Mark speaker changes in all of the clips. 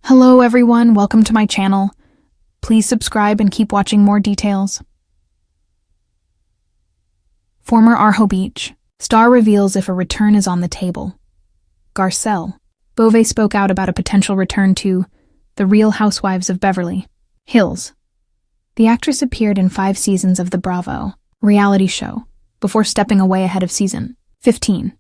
Speaker 1: Hello everyone, welcome to my channel. Please subscribe and keep watching more details. Former RHOBH. Star reveals if a return is on the table. Garcelle. Beauvais spoke out about a potential return to The Real Housewives of Beverly Hills. The actress appeared in 5 seasons of the Bravo reality show before stepping away ahead of season 15.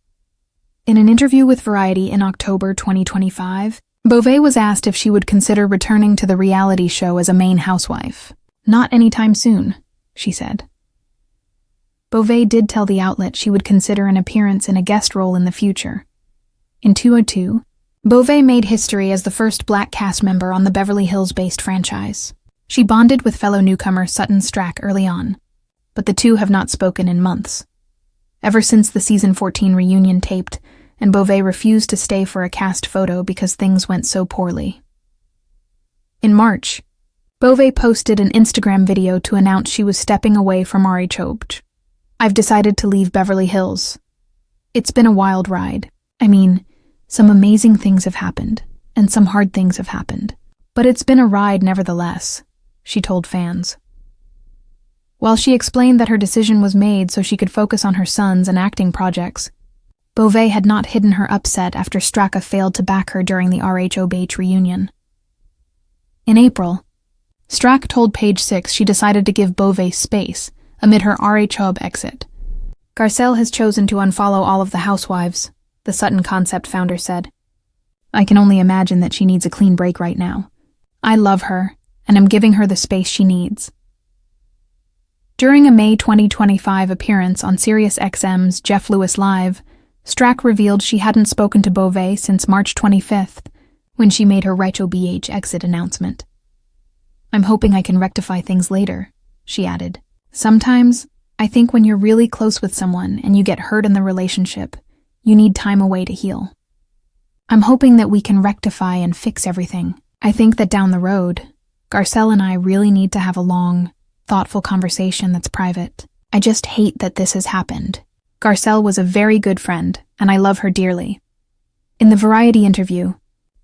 Speaker 1: In an interview with Variety in October 2025, Beauvais was asked if she would consider returning to the reality show as a main housewife. Not anytime soon, she said. Beauvais did tell the outlet she would consider an appearance in a guest role in the future. In 2002, Beauvais made history as the first Black cast member on the Beverly Hills-based franchise. She bonded with fellow newcomer Sutton Stracke early on, but the two have not spoken in months. Ever since the season 14 reunion taped, and Beauvais refused to stay for a cast photo because things went so poorly. In March, Beauvais posted an Instagram video to announce she was stepping away from RHOBH. "I've decided to leave Beverly Hills. It's been a wild ride. I mean, some amazing things have happened, and some hard things have happened. But it's been a ride nevertheless," she told fans. While she explained that her decision was made so she could focus on her sons and acting projects, Beauvais had not hidden her upset after Stracke failed to back her during the RHOBH reunion. In April, Stracke told Page Six she decided to give Beauvais space amid her RHOBH exit. "Garcelle has chosen to unfollow all of the housewives," the Sutton Concept founder said. "I can only imagine that she needs a clean break right now. I love her, and am giving her the space she needs." During a May 2025 appearance on SiriusXM's Jeff Lewis Live, Stracke revealed she hadn't spoken to Beauvais since March 25th, when she made her RHOBH exit announcement. "I'm hoping I can rectify things later," she added. "Sometimes, I think when you're really close with someone and you get hurt in the relationship, you need time away to heal. I'm hoping that we can rectify and fix everything. I think that down the road, Garcelle and I really need to have a long, thoughtful conversation that's private. I just hate that this has happened. Garcelle was a very good friend, and I love her dearly." In the Variety interview,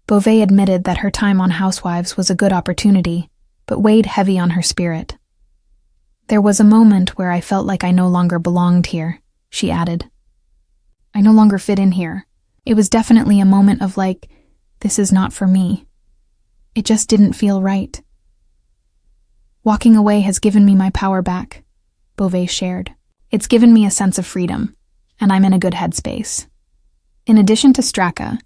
Speaker 1: Beauvais admitted that her time on Housewives was a good opportunity, but weighed heavy on her spirit. "There was a moment where I felt like I no longer belonged here," she added. "I no longer fit in here. It was definitely a moment of like, this is not for me. It just didn't feel right. Walking away has given me my power back," Beauvais shared. "It's given me a sense of freedom, and I'm in a good headspace." In addition to Stracke,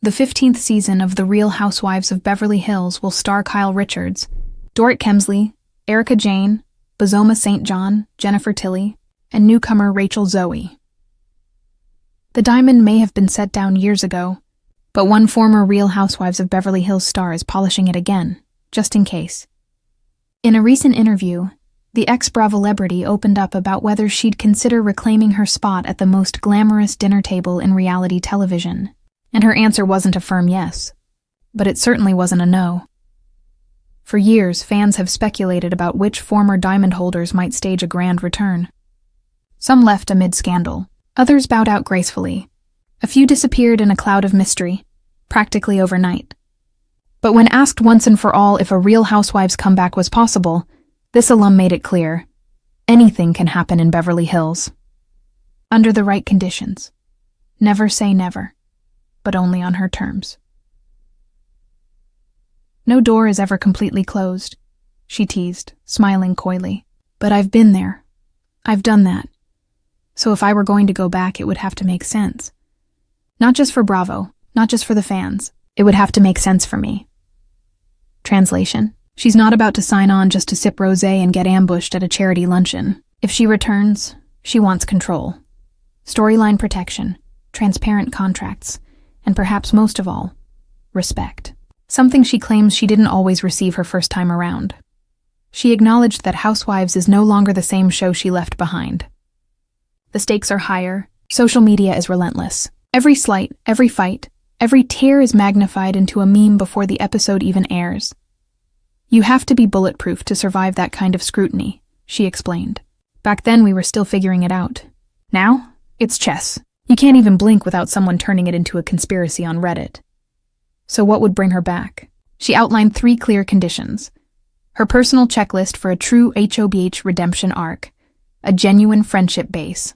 Speaker 1: the 15th season of The Real Housewives of Beverly Hills will star Kyle Richards, Dorit Kemsley, Erica Jane, Bozoma St. John, Jennifer Tilly, and newcomer Rachel Zoe. The diamond may have been set down years ago, but one former Real Housewives of Beverly Hills star is polishing it again, just in case. In a recent interview, the ex-Bravo celebrity opened up about whether she'd consider reclaiming her spot at the most glamorous dinner table in reality television, and her answer wasn't a firm yes, but it certainly wasn't a no. For years, fans have speculated about which former diamond holders might stage a grand return. Some left amid scandal, others bowed out gracefully. A few disappeared in a cloud of mystery, practically overnight. But when asked once and for all if a Real Housewives comeback was possible, this alum made it clear, anything can happen in Beverly Hills. Under the right conditions. Never say never, but only on her terms. "No door is ever completely closed," she teased, smiling coyly. "But I've been there. I've done that. So if I were going to go back, it would have to make sense. Not just for Bravo, not just for the fans. It would have to make sense for me." Translation: she's not about to sign on just to sip rosé and get ambushed at a charity luncheon. If she returns, she wants control. Storyline protection, transparent contracts, and perhaps most of all, respect. Something she claims she didn't always receive her first time around. She acknowledged that Housewives is no longer the same show she left behind. The stakes are higher, social media is relentless. Every slight, every fight, every tear is magnified into a meme before the episode even airs. "You have to be bulletproof to survive that kind of scrutiny," she explained. "Back then we were still figuring it out. Now, it's chess. You can't even blink without someone turning it into a conspiracy on Reddit." So what would bring her back? She outlined 3 clear conditions: her personal checklist for a true RHOBH redemption arc, a genuine friendship base.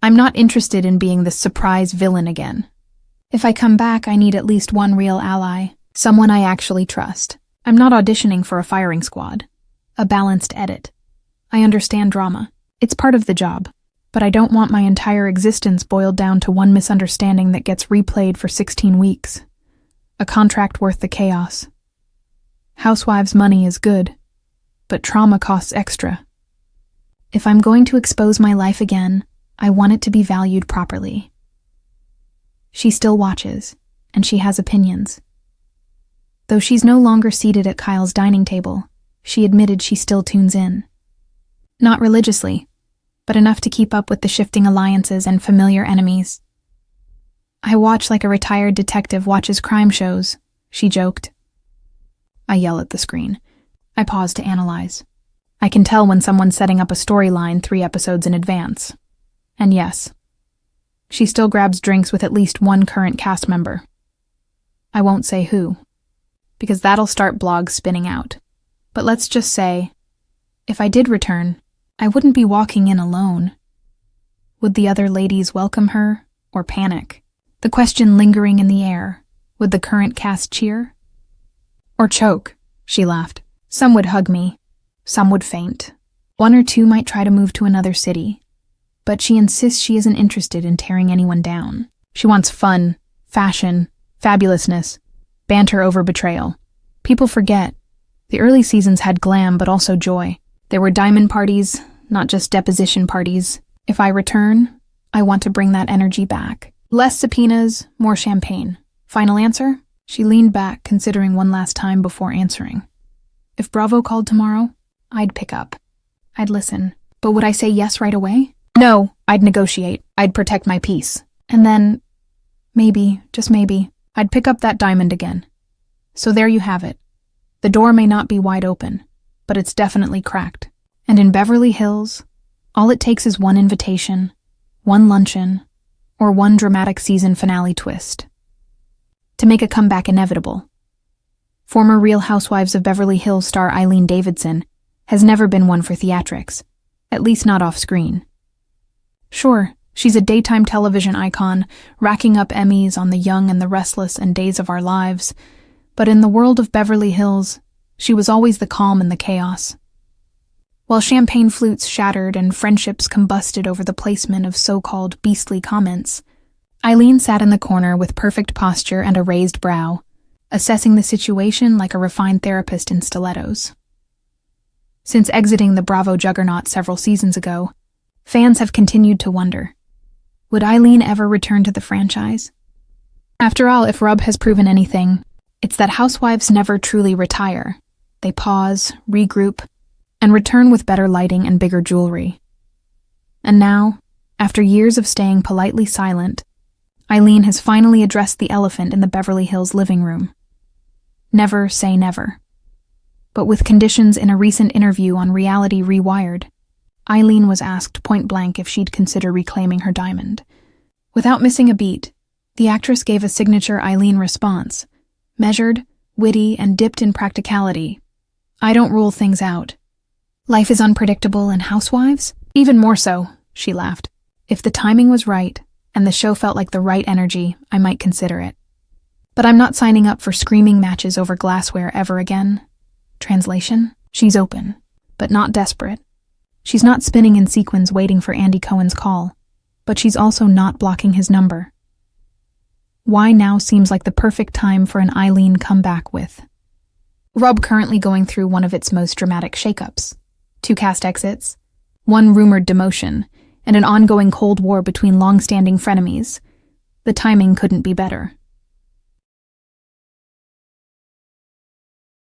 Speaker 1: I'm not interested in being the surprise villain again. If I come back, I need at least one real ally, someone I actually trust. I'm not auditioning for a firing squad. A balanced edit. I understand drama. It's part of the job. But I don't want my entire existence boiled down to one misunderstanding that gets replayed for 16 weeks. A contract worth the chaos. Housewives' money is good, but trauma costs extra. If I'm going to expose my life again, I want it to be valued properly. She still watches, and she has opinions. Though she's no longer seated at Kyle's dining table, she admitted she still tunes in. Not religiously, but enough to keep up with the shifting alliances and familiar enemies. I watch like a retired detective watches crime shows, she joked. I yell at the screen. I pause to analyze. I can tell when someone's setting up a storyline 3 episodes in advance. And yes, she still grabs drinks with at least one current cast member. I won't say who, because that'll start blogs spinning out. But let's just say, if I did return, I wouldn't be walking in alone. Would the other ladies welcome her or panic? The question lingering in the air, would the current cast cheer? Or choke, she laughed. Some would hug me, some would faint. 1 or 2 might try to move to another city. But she insists she isn't interested in tearing anyone down. She wants fun, fashion, fabulousness, banter over betrayal. People forget. The early seasons had glam but also joy. There were diamond parties, not just deposition parties. If I return, I want to bring that energy back. Less subpoenas, more champagne. Final answer? She leaned back, considering one last time before answering. If Bravo called tomorrow, I'd pick up. I'd listen. But would I say yes right away? No, I'd negotiate. I'd protect my peace. And then, maybe, just maybe, I'd pick up that diamond again. So there you have it. The door may not be wide open, but it's definitely cracked. And in Beverly Hills, all it takes is one invitation, one luncheon, or one dramatic season finale twist to make a comeback inevitable. Former Real Housewives of Beverly Hills star Eileen Davidson has never been one for theatrics, at least not off-screen. Sure, she's a daytime television icon, racking up Emmys on The Young and the Restless and Days of Our Lives, but in the world of Beverly Hills, she was always the calm in the chaos. While champagne flutes shattered and friendships combusted over the placement of so-called beastly comments, Eileen sat in the corner with perfect posture and a raised brow, assessing the situation like a refined therapist in stilettos. Since exiting the Bravo juggernaut several seasons ago, fans have continued to wonder, would Eileen ever return to the franchise? After all, if RHOBH has proven anything, it's that housewives never truly retire. They pause, regroup, and return with better lighting and bigger jewelry. And now, after years of staying politely silent, Eileen has finally addressed the elephant in the Beverly Hills living room. Never say never. But with conditions in a recent interview on Reality Rewired, Eileen was asked point-blank if she'd consider reclaiming her diamond. Without missing a beat, the actress gave a signature Eileen response, measured, witty, and dipped in practicality. I don't rule things out. Life is unpredictable, and Housewives? Even more so, she laughed. If the timing was right, and the show felt like the right energy, I might consider it. But I'm not signing up for screaming matches over glassware ever again. Translation? She's open, but not desperate. She's not spinning in sequins waiting for Andy Cohen's call, but she's also not blocking his number. Why now seems like the perfect time for an Eileen comeback with RHOBH currently going through one of its most dramatic shakeups. 2 cast exits, 1 rumored demotion, and an ongoing Cold War between long-standing frenemies. The timing couldn't be better.